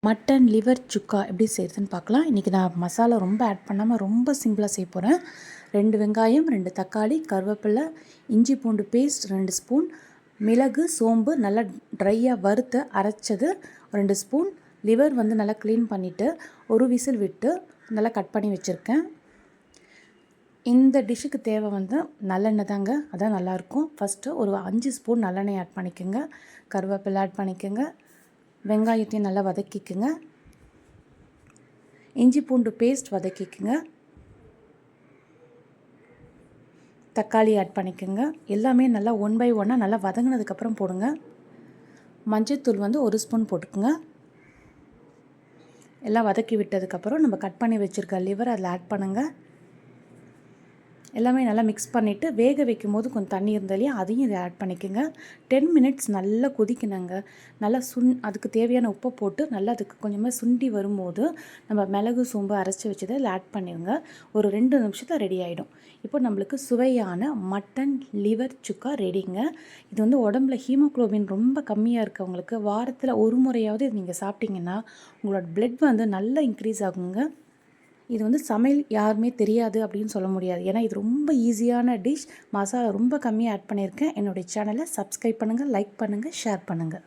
Mutton liver சுக்கா எப்படி செய்கிறதுன்னு பார்க்கலாம். இன்றைக்கி நான் மசாலா ரொம்ப ஆட் பண்ணாமல் ரொம்ப சிம்பிளாக செய்ய போகிறேன். 2 வெங்காயம், 2 தக்காளி, கருவேப்பிலை, இஞ்சி பூண்டு பேஸ்ட் 2 ஸ்பூன், மிளகு, சோம்பு நல்லா ட்ரையாக வறுத்து அரைச்சது 2 ஸ்பூன், லிவர் நல்லா க்ளீன் பண்ணிவிட்டு ஒரு விசில் விட்டு நல்லா கட் பண்ணி வச்சுருக்கேன். இந்த டிஷ்ஷுக்கு தேவை நல்லெண்ணெய் தாங்க, அதான் நல்லாயிருக்கும். ஃபஸ்ட்டு ஒரு 5 ஸ்பூன் நல்லெண்ணெய் ஆட் பண்ணிக்கோங்க. கருவேப்பிலை ஆட் பண்ணிக்கோங்க. வெங்காயத்தையும் நல்லா வதக்கிக்குங்க. இஞ்சி பூண்டு பேஸ்ட் வதக்கிக்குங்க. தக்காளி ஆட் பண்ணிக்கோங்க. எல்லாமே நல்லா 1 பை 1 நல்லா வதங்கினதுக்கப்புறம் போடுங்க. மஞ்சள்தூள் 1 ஸ்பூன் போட்டுக்குங்க. எல்லாம் வதக்கி விட்டதுக்கப்புறம் நம்ம கட் பண்ணி வச்சுருக்க லிவர் அதில் ஆட் பண்ணுங்கள். எல்லாமே நல்லா மிக்ஸ் பண்ணிவிட்டு வேக வைக்கும் போது கொஞ்சம் தண்ணி இருந்தாலே அதையும் இதை ஆட் பண்ணிக்கோங்க. 10 மினிட்ஸ் நல்லா கொதிக்கணுங்க. நல்லா அதுக்கு தேவையான உப்பை போட்டு நல்லா அதுக்கு கொஞ்சமாக சுண்டி வரும்போது நம்ம மிளகு சோம்பு அரைச்சி வச்சதை இதில் ஆட் பண்ணிடுங்க. ஒரு 2 நிமிஷத்தில் ரெடி ஆகிடும். இப்போ நம்மளுக்கு சுவையான மட்டன் லிவர் சுக்கா ரெடிங்க. இது உடம்புல ஹீமோக்ளோபின் ரொம்ப கம்மியாக இருக்கவங்களுக்கு வாரத்தில் ஒரு முறையாவது இது நீங்கள் சாப்பிட்டீங்கன்னா உங்களோட பிளட் நல்லா இன்க்ரீஸ் ஆகுங்க. இது சமையல் யாருமே தெரியாது அப்படின்னு சொல்ல முடியாது. ஏன்னா இது ரொம்ப ஈஸியான டிஷ். மசாலா ரொம்ப கம்மியாக ஆட் பண்ணியிருக்கேன். என்னுடைய சேனலை சப்ஸ்கிரைப் பண்ணுங்கள், லைக் பண்ணுங்கள், ஷேர் பண்ணுங்கள்.